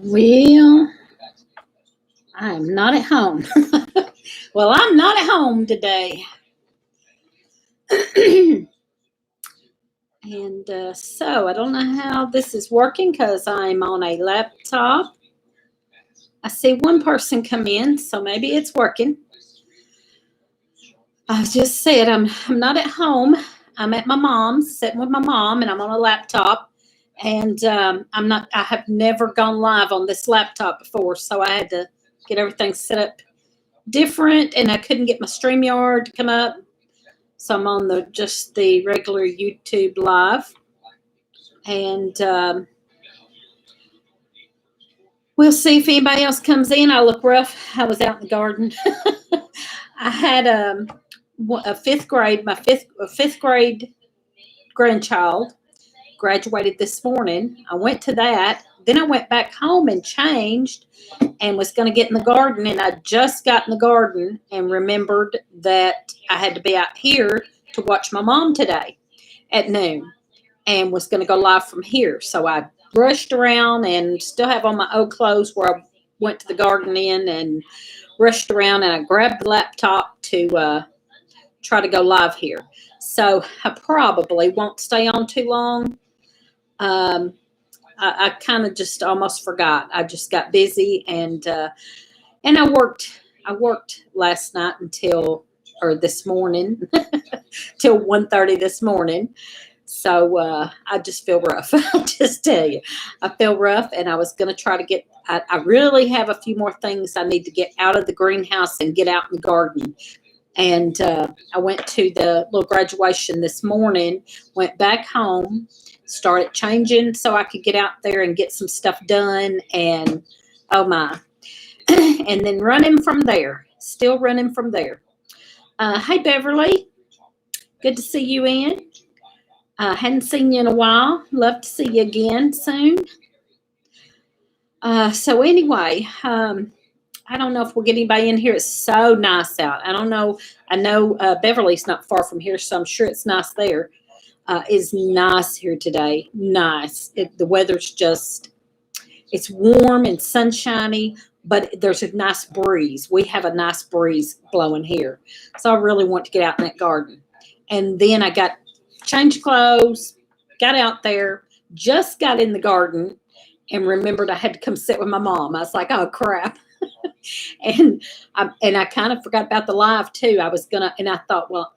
Well, I'm not at home. Well, I'm not at home today. And so I don't know how this is working because I'm on a laptop. I see one person come in, so maybe it's working. I just said I'm not at home. I'm at my mom's, sitting with my mom, and I'm on a laptop. And I'm not. I have never gone live on this laptop before, so I had to get everything set up different, and I couldn't get my StreamYard to come up. So I'm on just the regular YouTube live, and we'll see if anybody else comes in. I look rough. I was out in the garden. I had a fifth grade. My fifth grade grandchild graduated this morning. I went to that. Then I went back home and changed and was going to get in the garden. And I just got in the garden and remembered that I had to be out here to watch my mom today at noon and was going to go live from here. So I rushed around and still have on my old clothes where I went to the garden in and rushed around, and I grabbed the laptop to try to go live here. So I probably won't stay on too long. I kind of just almost forgot. I just got busy, and I worked last night or this morning till 1:30 this morning. So I just feel rough. I'll just tell you, I feel rough, and I was going to try to get. I really have a few more things I need to get out of the greenhouse and get out in the garden. And I went to the little graduation this morning, went back home, started changing so I could get out there and get some stuff done. And oh my, and then running from there, still running from there. Hey, Beverly, good to see you in. Hadn't seen you in a while. Love to see you again soon. So anyway, I don't know if we'll get anybody in here. It's so nice out. I don't know. I know Beverly's not far from here, so I'm sure it's nice there. It's nice here today. Nice. The weather's it's warm and sunshiny, but there's a nice breeze. We have a nice breeze blowing here. So I really want to get out in that garden. And then I changed clothes, got out there, just got in the garden, and remembered I had to come sit with my mom. I was like, oh, crap. and I kind of forgot about the live too. And I thought, well,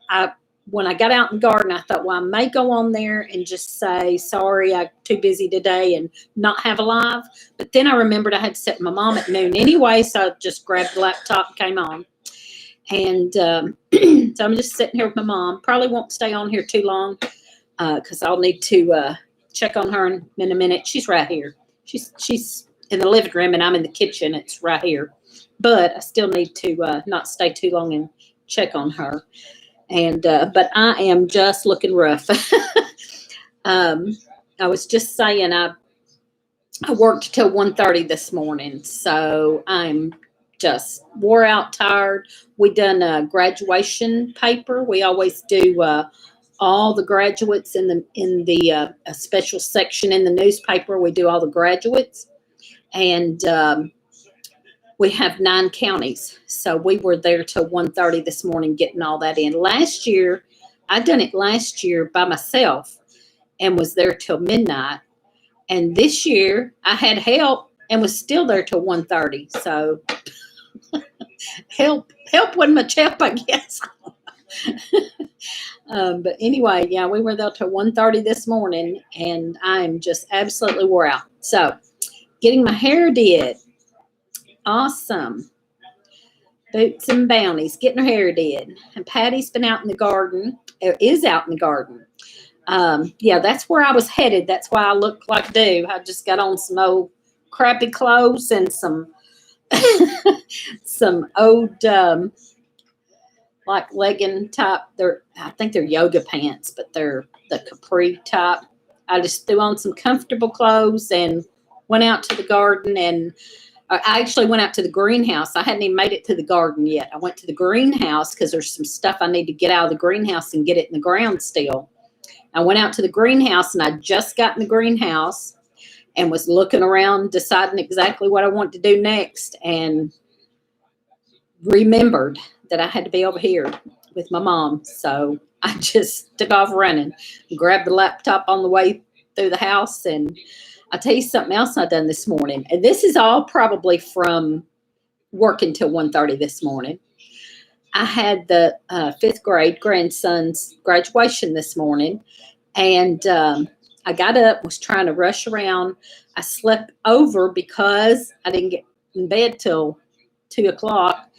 when I got out in the garden, I thought, well, I may go on there and just say, sorry, I'm too busy today and not have a live. But then I remembered I had to sit with my mom at noon anyway, so I just grabbed the laptop and came on. And so I'm just sitting here with my mom. Probably won't stay on here too long because I'll need to check on her in a minute. She's right here. She's in the living room, and I'm in the kitchen. It's right here. But I still need to not stay too long and check on her. And but I am just looking rough. I was just saying I worked till 1:30 this morning, so I'm just wore out, tired. We done a graduation paper. We always do all the graduates in the a special section in the newspaper. We do all the graduates, and we have 9 counties. So we were there till 1:30 this morning getting all that in. Last year, I done it last year by myself and was there till midnight. And this year, I had help and was still there till 1:30. So help wasn't much help, I guess. But anyway, yeah, we were there till 1:30 this morning, and I'm just absolutely wore out. So getting my hair did. Awesome. Boots and Bounties, getting her hair did. And Patty's been out in the garden, is out in the garden. Yeah, that's where I was headed. That's why I look like I do. I just got on some old crappy clothes and some old like legging type. I think they're yoga pants, but they're the capri type. I just threw on some comfortable clothes and went out to the garden, and I actually went out to the greenhouse. I hadn't even made it to the garden yet. I went to the greenhouse because there's some stuff I need to get out of the greenhouse and get it in the ground still. I went out to the greenhouse, and I just got in the greenhouse, and was looking around, deciding exactly what I want to do next, and remembered that I had to be over here with my mom. So I just took off running, grabbed the laptop on the way through the house. And I'll tell you something else I done this morning. And this is all probably from working till 1:30 this morning. I had the fifth grade grandson's graduation this morning. And I got up, was trying to rush around. I slept over because I didn't get in bed till 2 o'clock.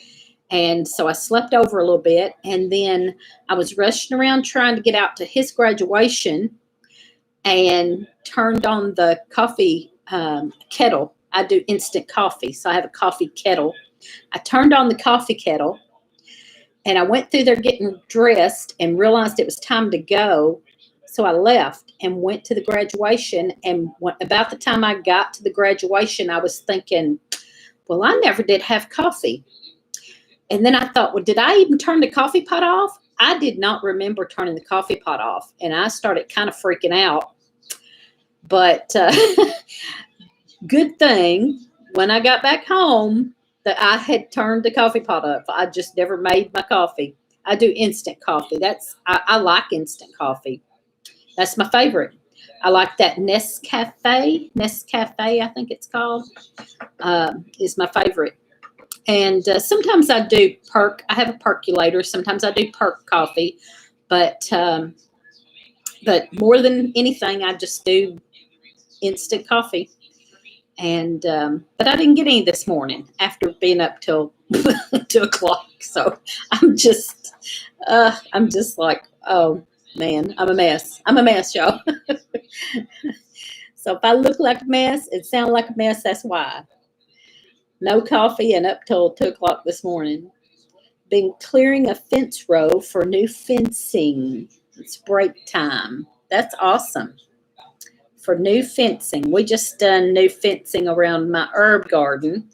And so I slept over a little bit. And then I was rushing around trying to get out to his graduation and turned on the coffee kettle. I do instant coffee, so I have a coffee kettle. I turned on the coffee kettle, and I went through there getting dressed and realized it was time to go. So I left and went to the graduation. And about the time I got to the graduation, I was thinking, well, I never did have coffee. And then I thought, well, did I even turn the coffee pot off? I did not remember turning the coffee pot off. And I started kind of freaking out. But good thing when I got back home that I had turned the coffee pot off. I just never made my coffee. I do instant coffee. I like instant coffee. That's my favorite. I like that Nescafe, I think it's called, is my favorite. And sometimes I do perk. I have a percolator. Sometimes I do perk coffee, but more than anything, I just do instant coffee. And but I didn't get any this morning after being up till 2 o'clock. So I'm just like, oh man, I'm a mess. I'm a mess, y'all. So if I look like a mess and sound like a mess, that's why. No coffee and up till 2 o'clock this morning. Been clearing a fence row for new fencing. It's break time. That's awesome. For new fencing. We just done new fencing around my herb garden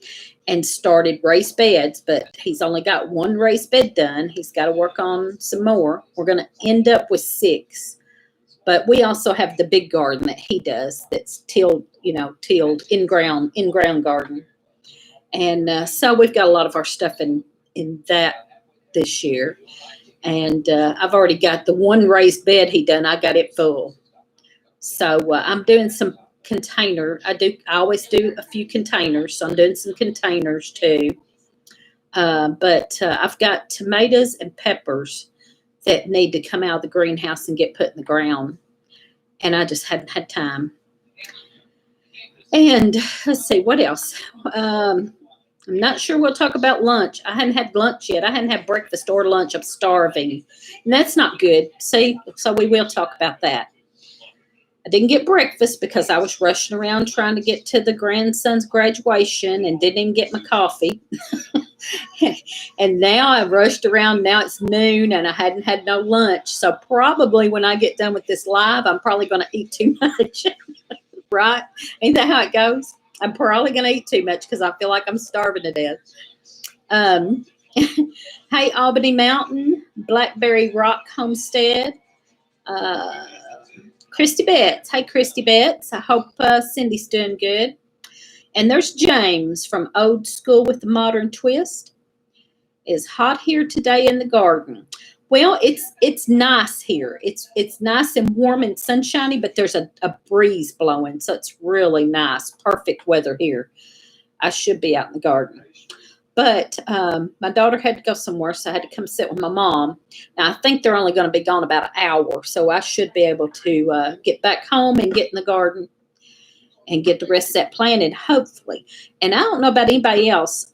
and started raised beds, but he's only got one raised bed done. He's got to work on some more. We're going to end up with 6. But we also have the big garden that he does that's tilled in-ground garden. And so we've got a lot of our stuff in that this year. And I've already got the one raised bed he done. I got it full. So I'm doing some container. I always do a few containers. So I'm doing some containers too. But I've got tomatoes and peppers that need to come out of the greenhouse and get put in the ground. And I just hadn't had time. And let's see, what else? I'm not sure we'll talk about lunch. I hadn't had lunch yet. I hadn't had breakfast or lunch. I'm starving. And that's not good. See, so we will talk about that. I didn't get breakfast because I was rushing around trying to get to the grandson's graduation and didn't even get my coffee. And now I rushed around. Now it's noon and I hadn't had no lunch. So probably when I get done with this live, I'm probably going to eat too much. Right? Ain't that how it goes? I'm probably going to eat too much because I feel like I'm starving to death. Hey, Albany Mountain, Blackberry Rock Homestead. Christy Betts. Hey, Christy Betts. I hope Cindy's doing good. And there's James from Old School with the Modern Twist. It's hot here today in the garden. Well, it's nice here. It's nice and warm and sunshiny, but there's a breeze blowing, so it's really nice. Perfect weather here. I should be out in the garden. But my daughter had to go somewhere, so I had to come sit with my mom. Now, I think they're only going to be gone about an hour, so I should be able to get back home and get in the garden and get the rest of that planted, hopefully. And I don't know about anybody else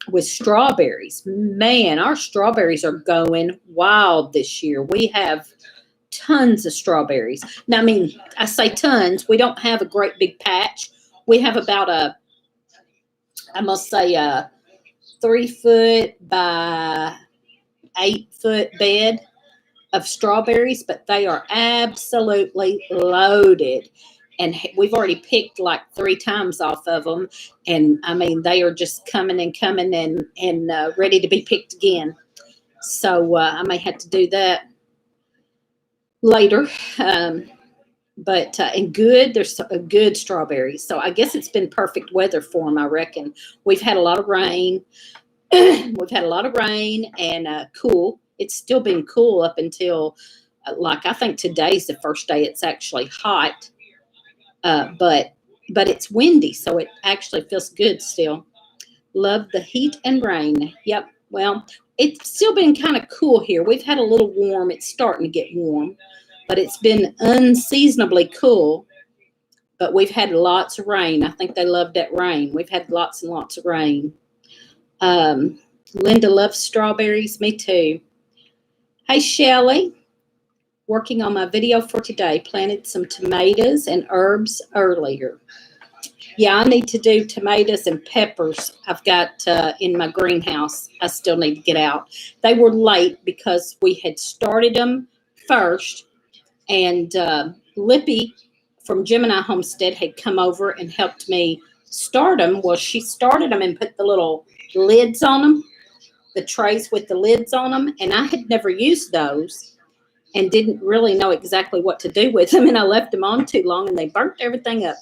with strawberries. Man, our strawberries are going wild this year. We have tons of strawberries. Now, I mean, I say tons. We don't have a great big patch. We have about a 3-foot by 8-foot bed of strawberries, but they are absolutely loaded. And we've already picked like 3 times off of them. And I mean, they are just coming and ready to be picked again. So I may have to do that later. But and good, there's a good strawberries. So I guess it's been perfect weather for them, I reckon. We've had a lot of rain. We've had a lot of rain and cool. It's still been cool up until like I think today's the first day it's actually hot. But it's windy, so it actually feels good still. Love the heat and rain. Yep. Well, it's still been kind of cool here. We've had a little warm. It's starting to get warm, but it's been unseasonably cool. But we've had lots of rain. I think they loved that rain. We've had lots and lots of rain. Um, Linda loves strawberries. Me too. Hey, Shelly. Working on my video for today. Planted some tomatoes and herbs earlier. Yeah, I need to do tomatoes and peppers. I've got in my greenhouse. I still need to get out. They were late because we had started them first, and Lippy from Gemini Homestead had come over and helped me start them. Well, she started them and put the little lids on them, the trays with the lids on them, and I had never used those and didn't really know exactly what to do with them, and I left them on too long, and they burnt everything up.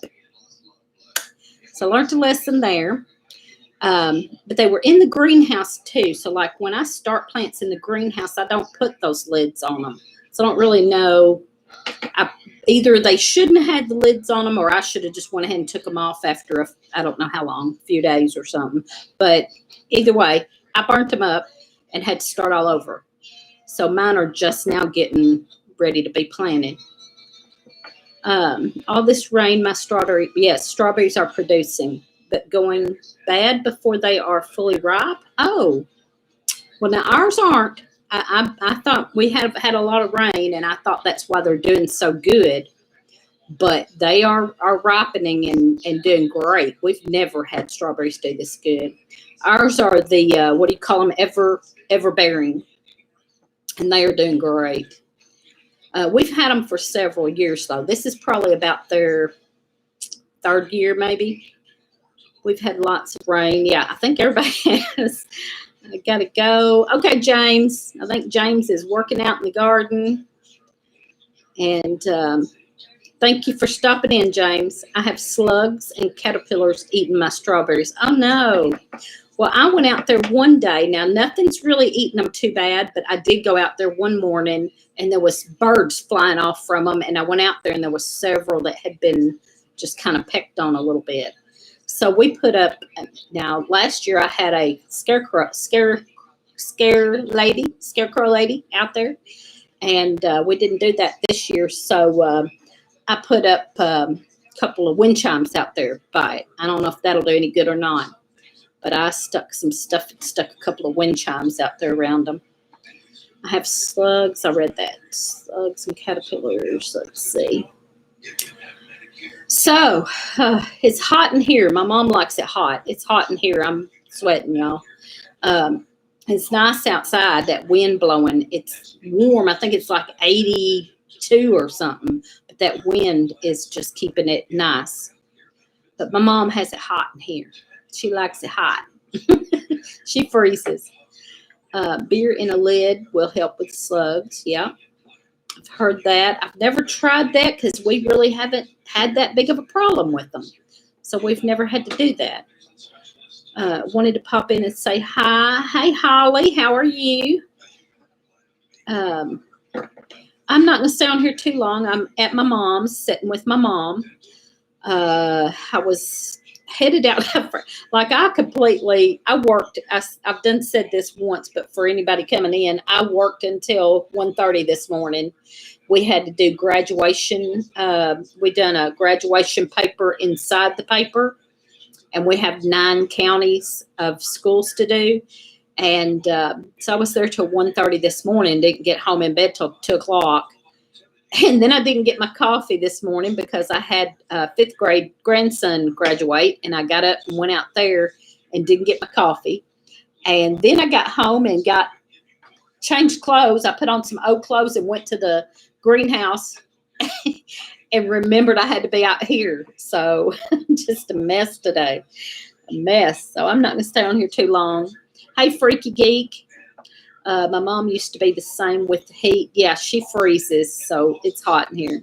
So I learned a lesson there. But they were in the greenhouse too. So like when I start plants in the greenhouse, I don't put those lids on them. So I don't really know. Either they shouldn't have had the lids on them, or I should have just went ahead and took them off after I don't know how long, a few days or something. But either way, I burnt them up and had to start all over. So mine are just now getting ready to be planted. All this rain, my strawberries are producing, but going bad before they are fully ripe. Oh, well, now ours aren't. I thought we have had a lot of rain, and I thought that's why they're doing so good. But they are ripening and doing great. We've never had strawberries do this good. Ours are the what do you call them? Everbearing, and they are doing great. We've had them for several years, though. This is probably about their third year, maybe. We've had lots of rain. Yeah, I think everybody has. I got to go. Okay, James. I think James is working out in the garden. And thank you for stopping in, James. I have slugs and caterpillars eating my strawberries. Oh, no. Well, I went out there one day. Now, nothing's really eating them too bad, but I did go out there one morning, and there was birds flying off from them. And I went out there, and there was several that had been just kind of pecked on a little bit. So we put up, now last year I had a scarecrow lady out there, and we didn't do that this year. So I put up a couple of wind chimes out there by it. I don't know if that'll do any good or not. But I stuck a couple of wind chimes out there around them. I have slugs. I read that. Slugs and caterpillars. Let's see. So, it's hot in here. My mom likes it hot. It's hot in here. I'm sweating, y'all. It's nice outside, that wind blowing. It's warm. I think it's like 82 or something. But that wind is just keeping it nice. But my mom has it hot in here. She likes it hot. She freezes. Beer in a lid will help with slugs. Yeah, I've heard that. I've never tried that because we really haven't had that big of a problem with them. So we've never had to do that. Wanted to pop in and say hi. Hey, Holly, how are you? I'm not going to stay on here too long. I'm at my mom's, sitting with my mom. I was headed out. Like I worked. I've said this once, but for anybody coming in, I worked until 1:30 this morning. We had to do graduation. We done a graduation paper inside the paper, and we have 9 counties of schools to do. And so I was there till 1:30 this morning. Didn't get home in bed till 2 o'clock. And then I didn't get my coffee this morning because I had a 5th grade grandson graduate, and I got up and went out there and didn't get my coffee. And then I got home and changed clothes. I put on some old clothes and went to the greenhouse and remembered I had to be out here. So just a mess today, a mess. So I'm not going to stay on here too long. Hey, Freaky Geek. My mom used to be the same with the heat. Yeah, she freezes, so it's hot in here.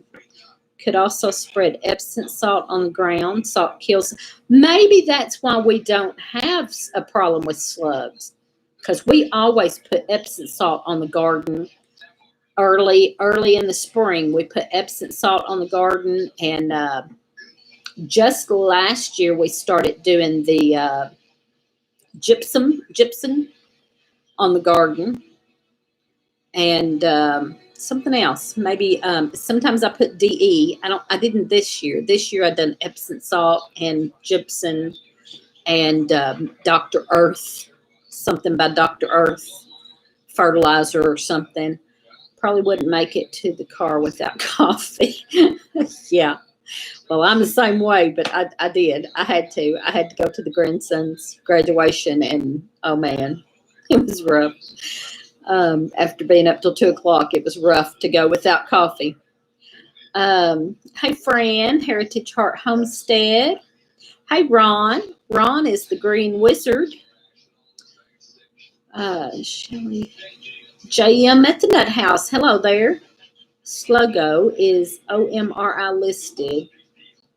Could also spread Epsom salt on the ground. Salt kills. Maybe that's why we don't have a problem with slugs, because we always put Epsom salt on the garden early in the spring. We put Epsom salt on the garden, and just last year we started doing the gypsum on the garden, and something else. Maybe sometimes I put DE. I didn't this year. This year I done Epsom salt and gypsum and Dr. Earth, something by Dr. Earth fertilizer or something. Probably wouldn't make it to the car without coffee. Yeah. Well, I'm the same way, but I did. I had to. I had to go to the grandson's graduation, and oh man, it was rough. After being up till 2 o'clock, it was rough to go without coffee. Hey, Fran, Heritage Heart Homestead. Hey, Ron. Ron is the Green Wizard. Shelly. JM at the Nut House. Hello there. Sluggo is OMRI listed.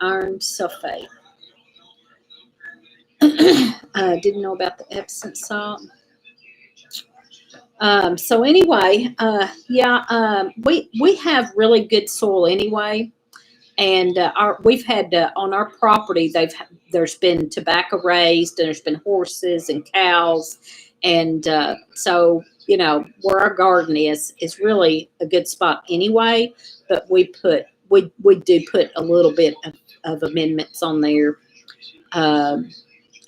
Iron sulfate. Didn't know about the Epsom salt. So anyway, we have really good soil anyway, and we've had on our property there's been tobacco raised, and there's been horses and cows, and so where our garden is really a good spot anyway. But we do put a little bit of amendments on there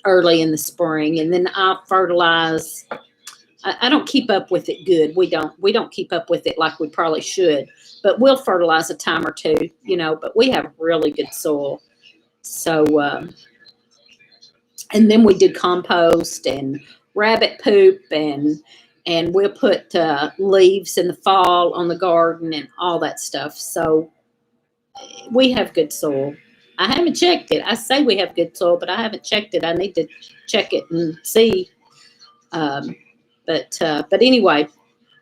early in the spring, and then I fertilize. I don't keep up with it good. We don't keep up with it like we probably should, but we'll fertilize a time or two, but we have really good soil. So, and then we do compost and rabbit poop, and we'll put leaves in the fall on the garden and all that stuff. So we have good soil. I haven't checked it. I say we have good soil, but I haven't checked it. I need to check it and see. But anyway,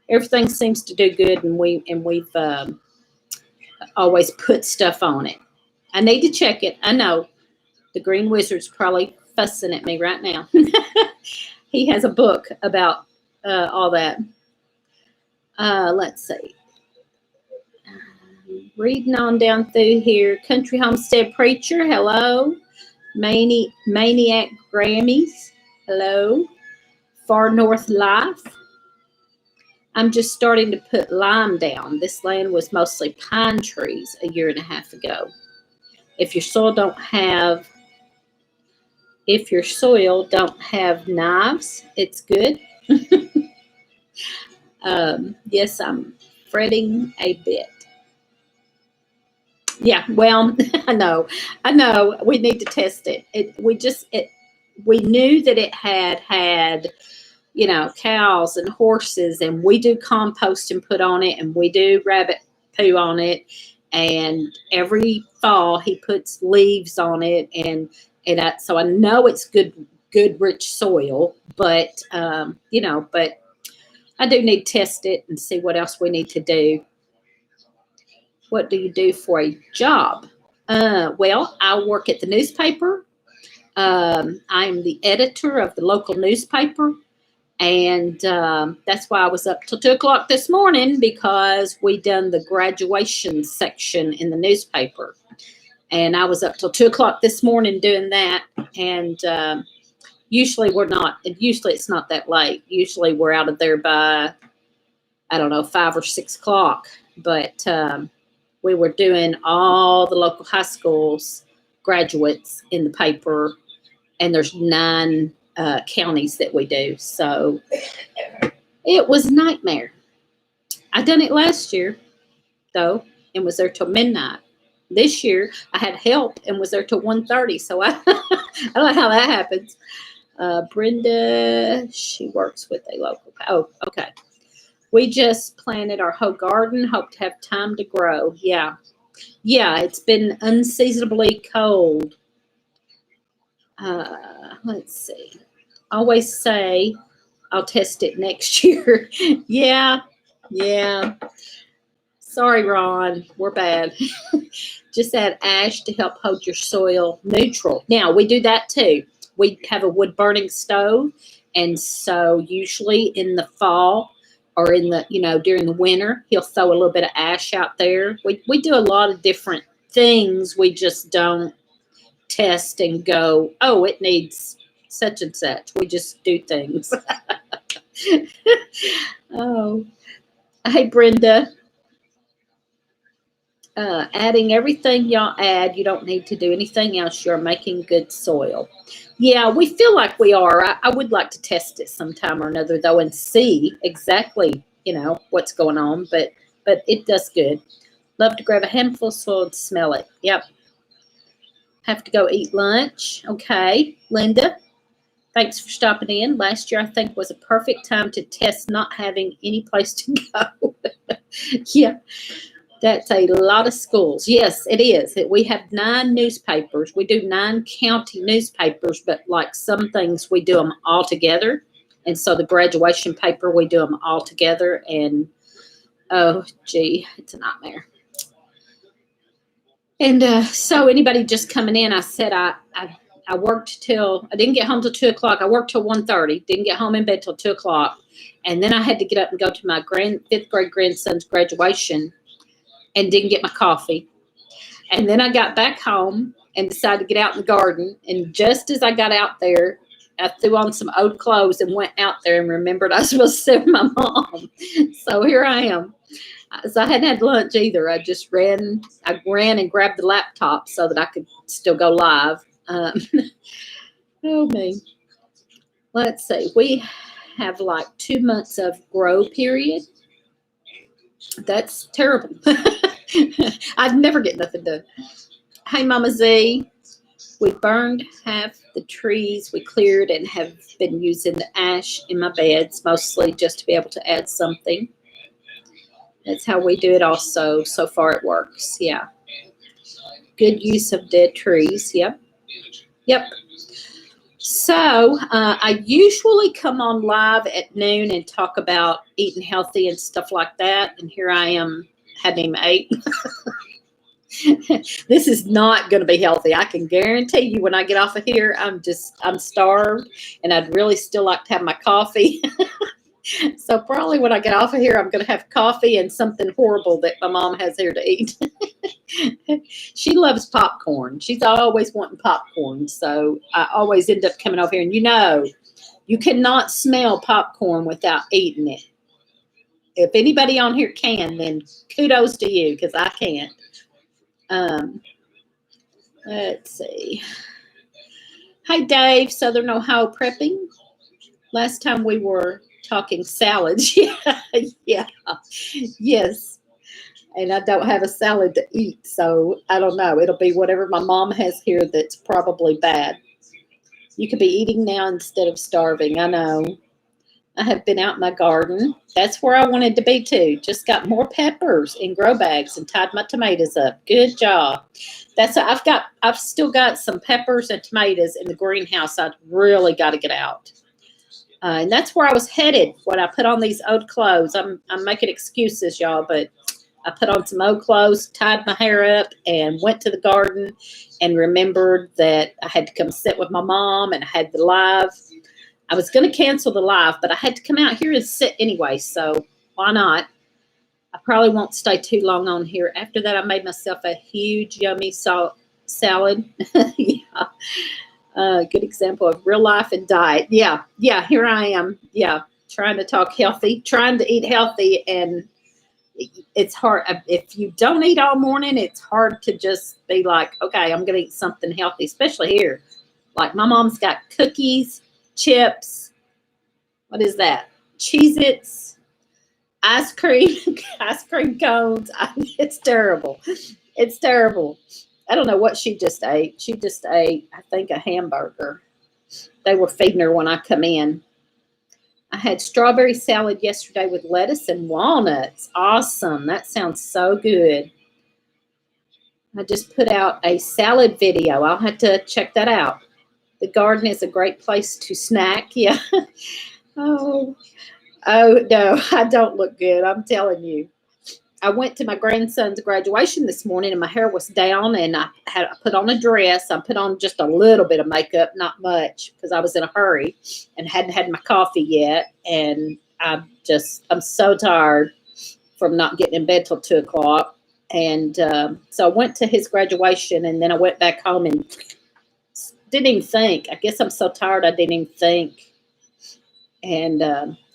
everything seems to do good, and we've always put stuff on it. I need to check it. I know the Green Wizard's probably fussing at me right now. He has a book about all that. Let's see. Reading on down through here. Country Homestead Preacher, hello. Maniac Grammys, hello. Far North Life. I'm just starting to put lime down. This land was mostly pine trees a year and a half ago. If your soil don't have knives, it's good. Yes, I'm fretting a bit. Yeah, well, I know. We need to test it. We knew that it had cows and horses, and we do compost and put on it, and we do rabbit poo on it, and every fall he puts leaves on it, so I know it's good rich soil, but but I do need to test it and see what else we need to do. What do you do for a job? Well, I work at the newspaper. I'm the editor of the local newspaper. And that's why I was up till 2 o'clock this morning, because we done the graduation section in the newspaper. And I was up till 2 o'clock this morning doing that. And usually it's not that late. Usually we're out of there by, 5 or 6 o'clock. But we were doing all the local high schools graduates in the paper. And there's 9 counties that we do. So it was a nightmare. I done it last year, though, and was there till midnight. This year, I had help and was there till 1:30. So I don't know how that happens. Brenda, she works with a local. Oh, okay. We just planted our whole garden. Hope to have time to grow. Yeah, it's been unseasonably cold. Let's see. Always say I'll test it next year. Yeah. Sorry, Ron. We're bad. Just add ash to help hold your soil neutral. Now, we do that too. We have a wood burning stove, and so usually in the fall or in the, during the winter, he'll throw a little bit of ash out there. We do a lot of different things. We just don't test and go, oh, it needs such and such. We just do things. Oh, hey, Brenda. Adding everything y'all add, you don't need to do anything else. You're making good soil. Yeah, we feel like we are. I would like to test it sometime or another, though, and see exactly, what's going on. But it does good. Love to grab a handful of soil and smell it. Yep. Have to go eat lunch. Okay, Linda. Thanks for stopping in. Last year, I think, was a perfect time to test not having any place to go. Yeah. That's a lot of schools. Yes, it is. We have 9 newspapers. We do 9 county newspapers, but like some things, we do them all together. And so the graduation paper, we do them all together. And, oh, gee, it's a nightmare. And so anybody just coming in, I said I worked till, I didn't get home till 2 o'clock. I worked till 1:30. Didn't get home in bed till 2 o'clock. And then I had to get up and go to my 5th grade grandson's graduation, and didn't get my coffee. And then I got back home and decided to get out in the garden. And just as I got out there, I threw on some old clothes and went out there and remembered I was supposed to sit with my mom. So here I am. So I hadn't had lunch either. I just ran and grabbed the laptop so that I could still go live. Oh, me. Let's see. We have like 2 months of grow period. That's terrible. I'd never get nothing done. Hey, Mama Z. We burned half the trees we cleared and have been using the ash in my beds, mostly just to be able to add something. That's how we do it also. So far it works. Yeah. Good use of dead trees. Yep. Yep. So I usually come on live at noon and talk about eating healthy and stuff like that. And here I am, hadn't even ate. This is not going to be healthy. I can guarantee you when I get off of here, I'm starved, and I'd really still like to have my coffee. So probably when I get off of here, I'm going to have coffee and something horrible that my mom has here to eat. She loves popcorn. She's always wanting popcorn. So I always end up coming over here. And you cannot smell popcorn without eating it. If anybody on here can, then kudos to you, because I can't. Let's see. Hey, Dave, Southern Ohio prepping. Last time we were talking salads. Yeah. Yes. And I don't have a salad to eat, so I don't know. It'll be whatever my mom has here that's probably bad. You could be eating now instead of starving. I know. I have been out in my garden. That's where I wanted to be too. Just got more peppers in grow bags and tied my tomatoes up. Good job. I've still got some peppers and tomatoes in the greenhouse. I've really got to get out. And that's where I was headed when I put on these old clothes. I'm making excuses, y'all, but I put on some old clothes, tied my hair up, and went to the garden and remembered that I had to come sit with my mom, and I had the live. I was going to cancel the live, but I had to come out here and sit anyway, so why not? I probably won't stay too long on here. After that, I made myself a huge, yummy salad. Yeah. Good example of real life and diet. Yeah, here I am. Yeah, trying to talk healthy, trying to eat healthy, and it's hard. If you don't eat all morning, it's hard to just be like, okay, I'm going to eat something healthy, especially here. Like my mom's got cookies, chips. What is that? Cheez-Its, ice cream cones. It's terrible. It's terrible. I don't know what she just ate. She just ate, I think, a hamburger. They were feeding her when I come in. I had strawberry salad yesterday with lettuce and walnuts. Awesome. That sounds so good. I just put out a salad video. I'll have to check that out. The garden is a great place to snack. Yeah. Oh, no, I don't look good. I'm telling you. I went to my grandson's graduation this morning, and my hair was down, and I put on a dress. I put on just a little bit of makeup, not much, because I was in a hurry and hadn't had my coffee yet. And I'm so tired from not getting in bed till 2 o'clock. And so I went to his graduation, and then I went back home and didn't even think. I guess I'm so tired I didn't even think. And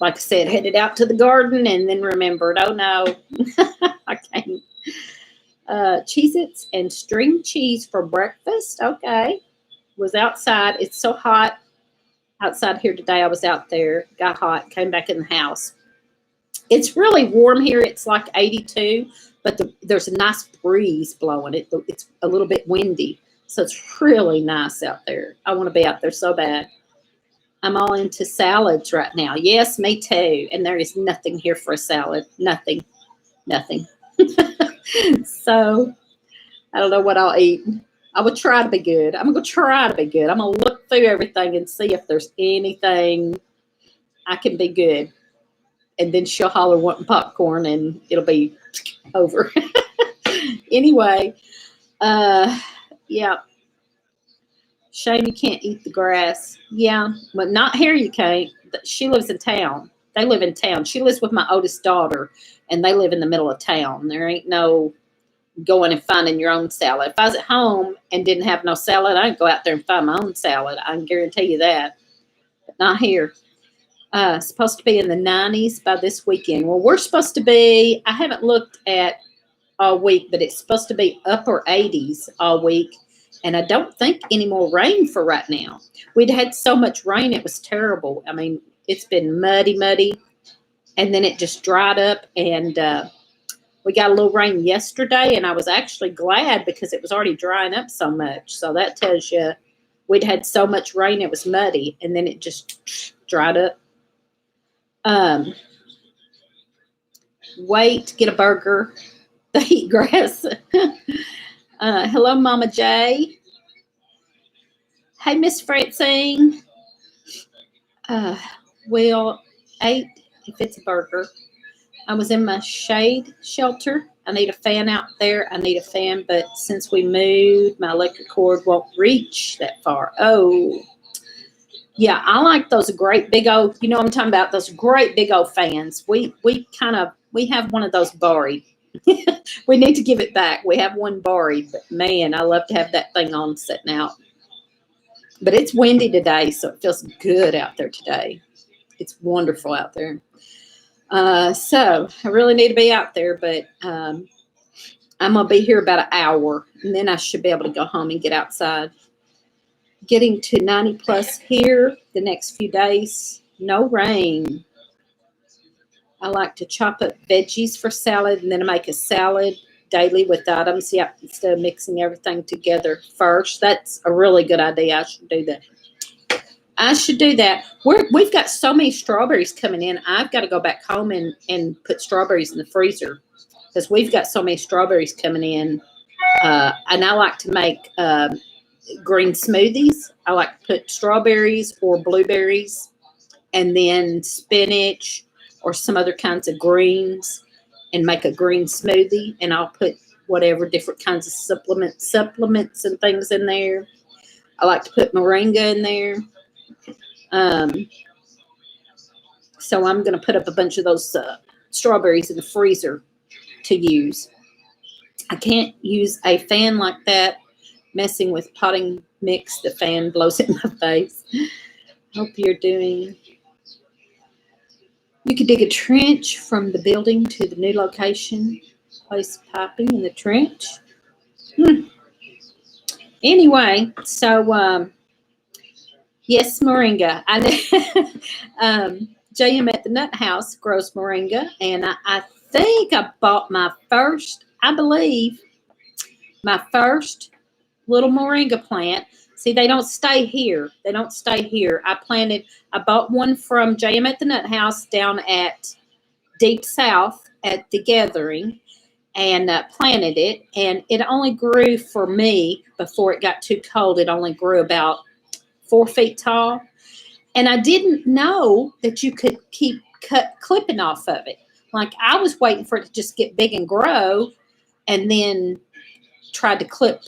like I said, headed out to the garden and then remembered, oh no, I can't. Cheez-Its and string cheese for breakfast. Okay. Was outside. It's so hot outside here today. I was out there, got hot, came back in the house. It's really warm here. It's like 82, but there's a nice breeze blowing. It's a little bit windy. So it's really nice out there. I want to be out there so bad. I'm all into salads right now. Yes, me too. And there is nothing here for a salad. Nothing. So I don't know what I'll eat. I will try to be good. I'm going to try to be good. I'm going to look through everything and see if there's anything I can be good. And then she'll holler wanting popcorn and it'll be over. Anyway, yeah. Shame you can't eat the grass. Yeah, but not here you can't. She lives in town. They live in town. She lives with my oldest daughter, and they live in the middle of town. There ain't no going and finding your own salad. If I was at home and didn't have no salad, I'd go out there and find my own salad. I can guarantee you that. But not here. Supposed to be in the 90s by this weekend. Well, we're supposed to be, I haven't looked at all week, but it's supposed to be upper 80s all week. And I don't think any more rain for right now. We'd had so much rain, it was terrible. I mean, it's been muddy. And then it just dried up. And we got a little rain yesterday. And I was actually glad because it was already drying up so much. So that tells you we'd had so much rain, it was muddy. And then it just dried up. Wait, get a burger. They eat grass. Hello, Mama J. Hey, Miss Francine. Well, ate if it's a burger. I was in my shade shelter. I need a fan out there. I need a fan, but since we moved, my electric cord won't reach that far. Oh, yeah, I like those great big old, you know what I'm talking about, those great big old fans. We have one of those buried. We need to give it back. We have one buried, but man, I love to have that thing on sitting out. But it's windy today, so it feels good out there today. It's wonderful out there. So I really need to be out there, but I'm going to be here about an hour, and then I should be able to go home and get outside. Getting to 90 plus here the next few days. No rain. I like to chop up veggies for salad, and then I make a salad daily with items. Yeah, instead of mixing everything together first. That's a really good idea. I should do that. We've got so many strawberries coming in. I've got to go back home and put strawberries in the freezer because we've got so many strawberries coming in. And I like to make green smoothies. I like to put strawberries or blueberries and then spinach or some other kinds of greens and make a green smoothie. And I'll put whatever different kinds of supplements and things in there. I like to put moringa in there. So I'm going to put up a bunch of those strawberries in the freezer to use. I can't use a fan like that. Messing with potting mix, the fan blows in my face. Hope you're doing. You could dig a trench from the building to the new location. Place piping in the trench. Anyway, so yes, moringa. JM at the Nut House grows moringa, and I think I bought my first little moringa plant. See, they don't stay here. I bought one from JM at the Nut House down at Deep South at the Gathering and planted it. And it only grew for me before it got too cold. It only grew about 4 feet tall. And I didn't know that you could keep clipping off of it. Like I was waiting for it to just get big and grow, and then tried to clip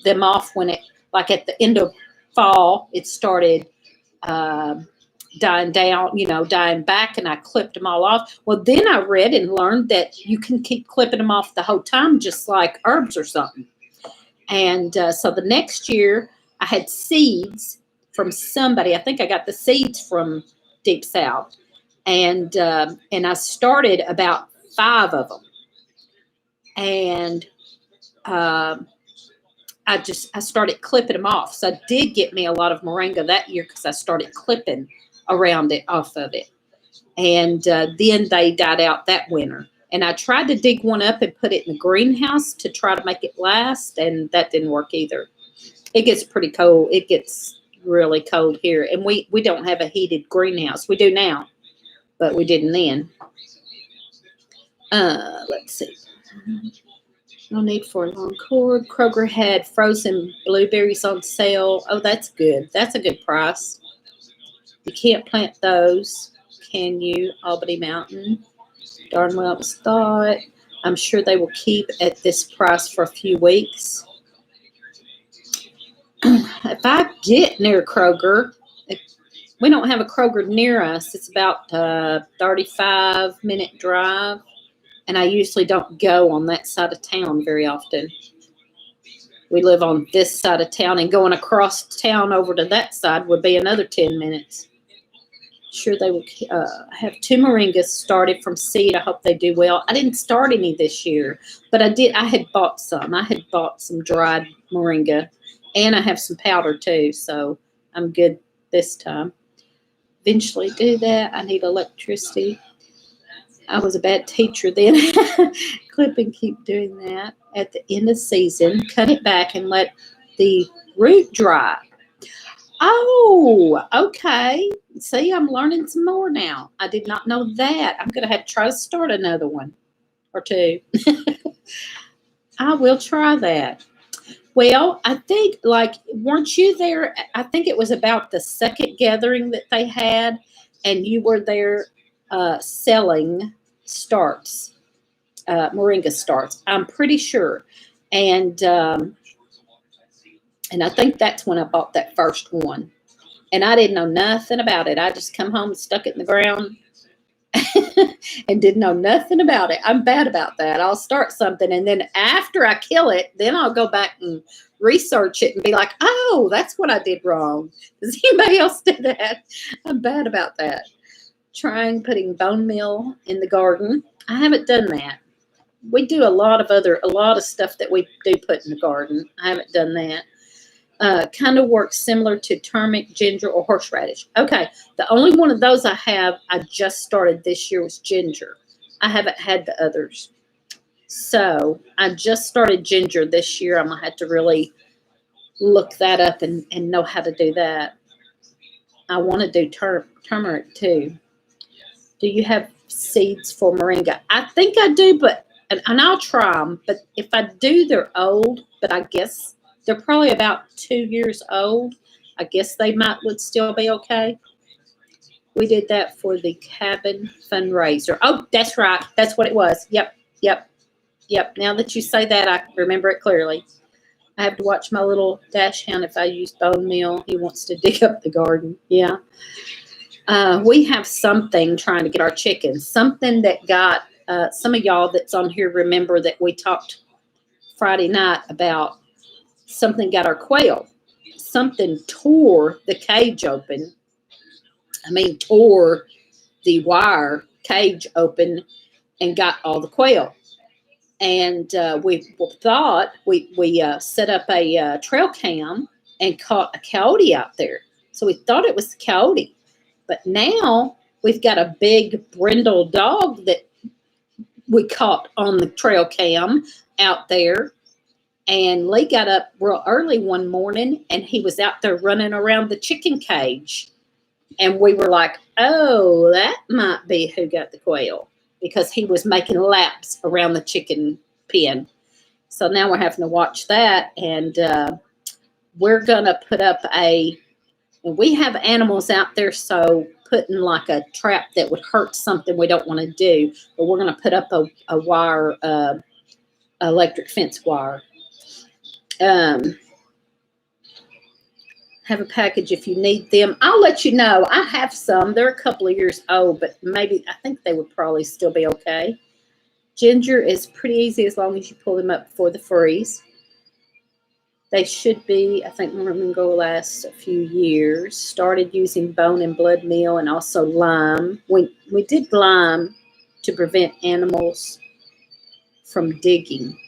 them off when it, like at the end of fall, it started dying down, dying back, and I clipped them all off. Well, then I read and learned that you can keep clipping them off the whole time, just like herbs or something. And so the next year, I had seeds from somebody. I think I got the seeds from Deep South, and I started about 5 of them, and I started clipping them off. So I did get me a lot of moringa that year because I started clipping around it off of it, and then they died out that winter. And I tried to dig one up and put it in the greenhouse to try to make it last, and that didn't work either. It gets pretty cold. It gets really cold here, and we don't have a heated greenhouse. We do now, but we didn't then. Let's see. No need for a long cord. Kroger had frozen blueberries on sale. Oh, that's good. That's a good price. You can't plant those, can you? Albany Mountain. Darn well it was thought. I'm sure they will keep at this price for a few weeks. If I get near Kroger, we don't have a Kroger near us. It's about a 35-minute drive, and I usually don't go on that side of town very often. We live on this side of town, and going across town over to that side would be another 10 minutes. Sure, they will have 2 moringas started from seed. I hope they do well. I didn't start any this year, but I did. I had bought some. I had bought some dried moringa, and I have some powder too, so I'm good this time. Eventually do that. I need electricity. I was a bad teacher then. Clip and keep doing that. At the end of season, cut it back and let the root dry. Oh, okay. See, I'm learning some more now. I did not know that. I'm going to have to try to start another one or 2. I will try that. Well, I think, weren't you there? I think it was about the second gathering that they had, and you were there selling starts, moringa starts. I'm pretty sure. And I think that's when I bought that first one. And I didn't know nothing about it. I just come home and stuck it in the ground and didn't know nothing about it. I'm bad about that. I'll start something, and then after I kill it, then I'll go back and research it and be like, oh, that's what I did wrong. Does anybody else do that? I'm bad about that. Trying putting bone meal in the garden. I haven't done that. We do a lot of stuff that we do put in the garden. I haven't done that. Kind of works similar to turmeric, ginger, or horseradish. Okay, the only one of those I just started this year was ginger. I haven't had the others. So I just started ginger this year. I'm going to have to really look that up and know how to do that. I want to do turmeric too. Do you have seeds for moringa? I think I do, and I'll try them. But if I do, they're old, but I guess they're probably about 2 years old. I guess they would still be okay. We did that for the cabin fundraiser. Oh, that's right. That's what it was. Yep. Now that you say that, I remember it clearly. I have to watch my little dash hound if I use bone meal. He wants to dig up the garden. Yeah. We have something trying to get our chickens. Something that got some of y'all that's on here remember that we talked Friday night about. Something got our quail. Something tore the cage open. Tore the wire cage open and got all the quail. And we thought we set up a trail cam and caught a coyote out there. So we thought it was the coyote. But now we've got a big brindle dog that we caught on the trail cam out there. And Lee got up real early one morning, and he was out there running around the chicken cage. And we were like, oh, that might be who got the quail, because he was making laps around the chicken pen. So now we're having to watch that. And we're going to put up we have animals out there, so putting like a trap that would hurt something we don't want to do, but we're going to put up a wire, electric fence wire. Have a package if you need them. I'll let you know. I have some. They're a couple of years old, but maybe I think they would probably still be okay. Ginger is pretty easy as long as you pull them up before the freeze. They should be, I think, going to last a few years. Started using bone and blood meal and also lime. We did lime to prevent animals from digging.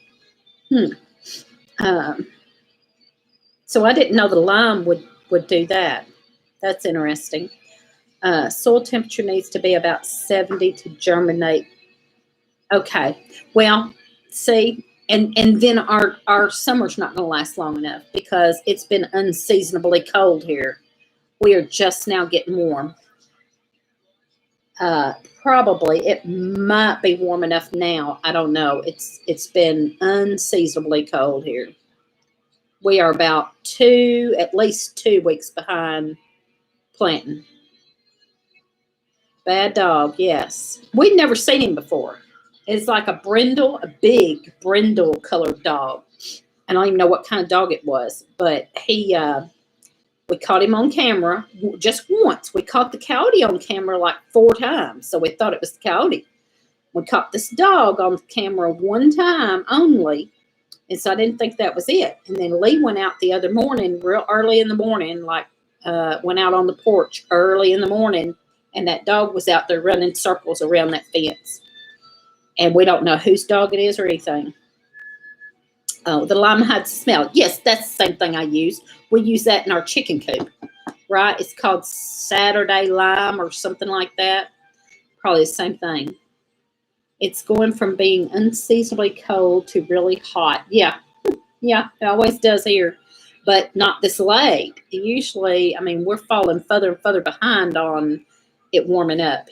So I didn't know the lime would do that. That's interesting. Soil temperature needs to be about 70 to germinate. Okay. Well, see, and then our summer's not going to last long enough because it's been unseasonably cold here. We are just now getting warm. Probably it might be warm enough now. I don't know. It's been unseasonably cold here. We are about at least 2 weeks behind planting. Bad dog, yes. We'd never seen him before. It's like a big brindle colored dog. I don't even know what kind of dog it was, but we caught him on camera just once. We caught the coyote on camera like 4 times, so we thought it was the coyote. We caught this dog on camera 1 time only, and so I didn't think that was it. And then Lee went out the other morning, real early in the morning, went out on the porch early in the morning, and that dog was out there running circles around that fence. And we don't know whose dog it is or anything. Oh, the lime hides smell. Yes, that's the same thing I use. We use that in our chicken coop, right? It's called Saturday lime or something like that. Probably the same thing. It's going from being unseasonably cold to really hot. Yeah, it always does here, but not this late. Usually, I mean, we're falling further and further behind on it warming up,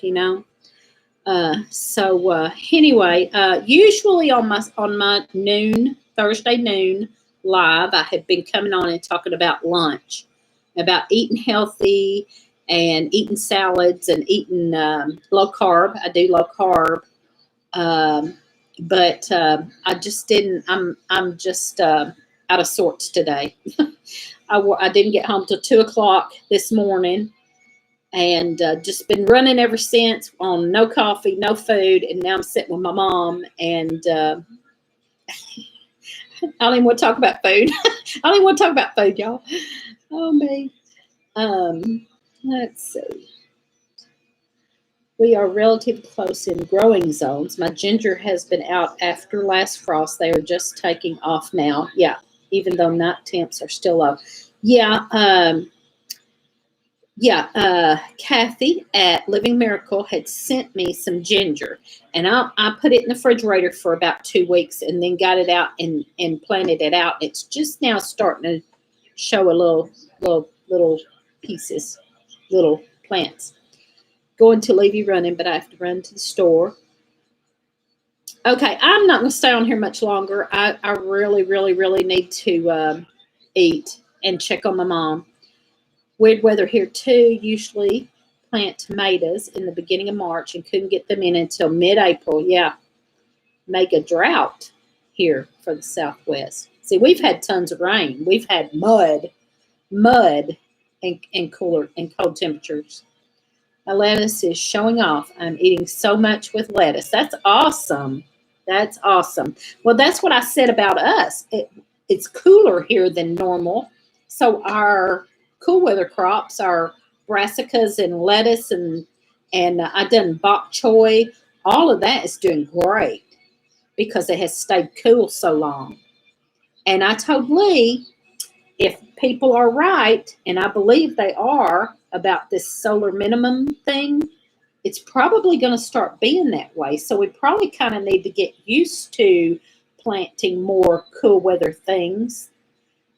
Anyway, usually on my Thursday noon live, I have been coming on and talking about lunch, about eating healthy and eating salads and eating low carb. I do low carb. But I just didn't. I'm just out of sorts today. I didn't get home till 2:00 this morning, and just been running ever since on no coffee, no food, and now I'm sitting with my mom, and I don't even want to talk about food. I don't even want to talk about food, y'all. Oh me. Let's see. We are relatively close in growing zones. My ginger has been out after last frost. They are just taking off now. Yeah, even though night temps are still low. Yeah, Kathy at Living Miracle had sent me some ginger, and I put it in the refrigerator for about 2 weeks, and then got it out and planted it out. It's just now starting to show a little pieces, little plants. Going to leave you running, but I have to run to the store. Okay, I'm not going to stay on here much longer. I really, really, really need to eat and check on my mom. Weird weather here too. Usually plant tomatoes in the beginning of March and couldn't get them in until mid-April. Yeah, mega drought here for the Southwest. See, we've had tons of rain. We've had mud, and cooler and cold temperatures. My lettuce is showing off. I'm eating so much with lettuce. That's awesome. That's awesome. Well, that's what I said about us. It's cooler here than normal. So our cool weather crops, our brassicas and lettuce and I done bok choy, all of that is doing great because it has stayed cool so long. And I told Lee, if people are right, and I believe they are, about this solar minimum thing, it's probably going to start being that way. So we probably kind of need to get used to planting more cool weather things.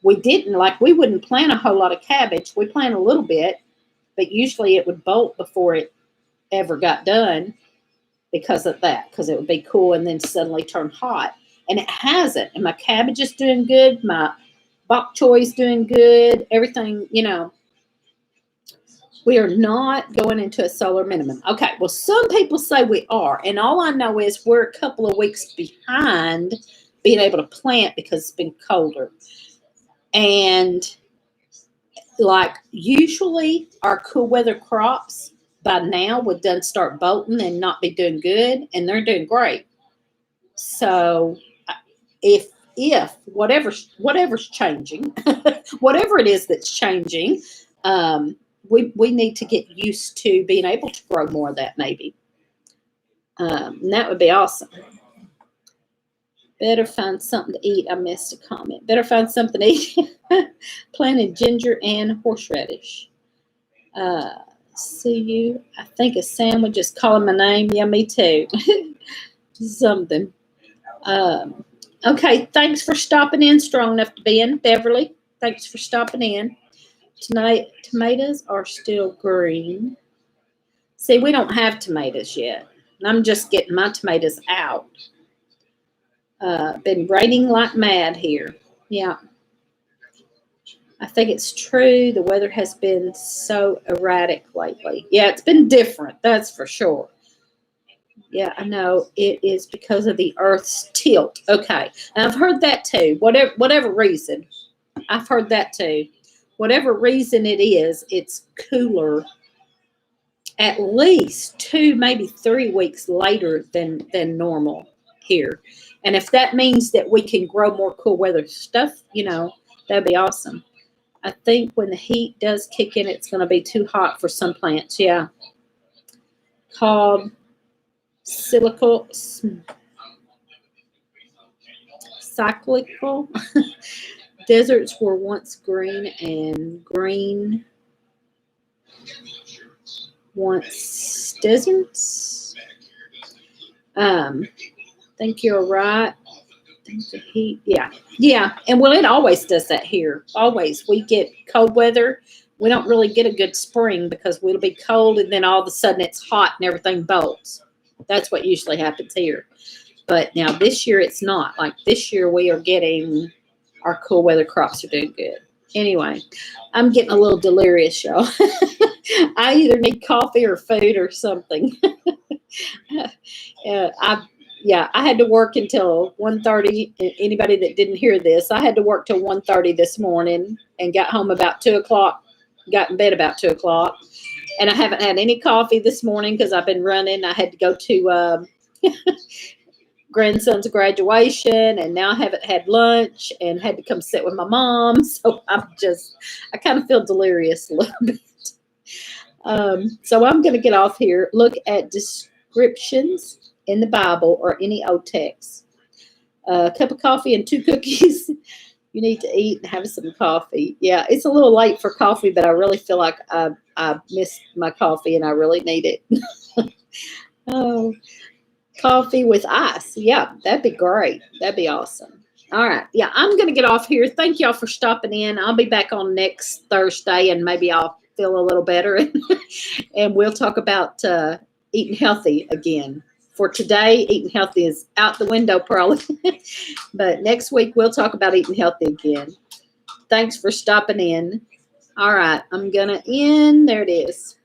We wouldn't plant a whole lot of cabbage. We plant a little bit, but usually it would bolt before it ever got done because of that, because it would be cool and then suddenly turn hot. And it hasn't. And my cabbage is doing good. My bok choy is doing good. Everything, We are not going into a solar minimum. Okay, well, some people say we are, and all I know is we're a couple of weeks behind being able to plant because it's been colder. And like usually our cool weather crops by now would done start bolting and not be doing good, and they're doing great. So if whatever's changing, whatever it is that's changing, we need to get used to being able to grow more of that maybe. And that would be awesome. Better find something to eat. I missed a comment. Better find something to eat. Planted ginger and horseradish. See you. I think a sandwich is calling my name. Yeah, me too. Something. Okay, thanks for stopping in. Strong enough to be in. Beverly, thanks for stopping in. Tonight, tomatoes are still green. See, we don't have tomatoes yet. I'm just getting my tomatoes out. Been raining like mad here. Yeah. I think it's true. The weather has been so erratic lately. Yeah, it's been different. That's for sure. Yeah, I know. It is because of the Earth's tilt. Okay. And I've heard that too. Whatever reason. I've heard that too. Whatever reason it is, it's cooler at least 2, maybe 3 weeks later than normal here. And if that means that we can grow more cool weather stuff, that'd be awesome. I think when the heat does kick in, it's going to be too hot for some plants. Yeah. Called cyclical. Deserts were once green and green once deserts. Think you're right. Think the heat. Yeah. And well, it always does that here. Always. We get cold weather. We don't really get a good spring because it'll be cold and then all of a sudden it's hot and everything bolts. That's what usually happens here. But now this year it's not. Like this year we are getting our cool weather crops are doing good. Anyway, I'm getting a little delirious, y'all. I either need coffee or food or something. I had to work until 1:30. Anybody that didn't hear this, I had to work till 1:30 this morning and got home about 2 o'clock, got in bed about 2 o'clock. And I haven't had any coffee this morning because I've been running. I had to go to grandson's graduation, and now I haven't had lunch and had to come sit with my mom. So I kind of feel delirious a little bit. So I'm going to get off here. Look at descriptions in the Bible or any old text. A cup of coffee and 2 cookies. You need to eat and have some coffee. Yeah, it's a little late for coffee, but I really feel like I missed my coffee and I really need it. Oh, coffee with ice. Yeah, that'd be great. That'd be awesome. All right. Yeah, I'm going to get off here. Thank y'all for stopping in. I'll be back on next Thursday and maybe I'll feel a little better and we'll talk about eating healthy again. For today, eating healthy is out the window probably. But next week, we'll talk about eating healthy again. Thanks for stopping in. All right, I'm going to end. There it is.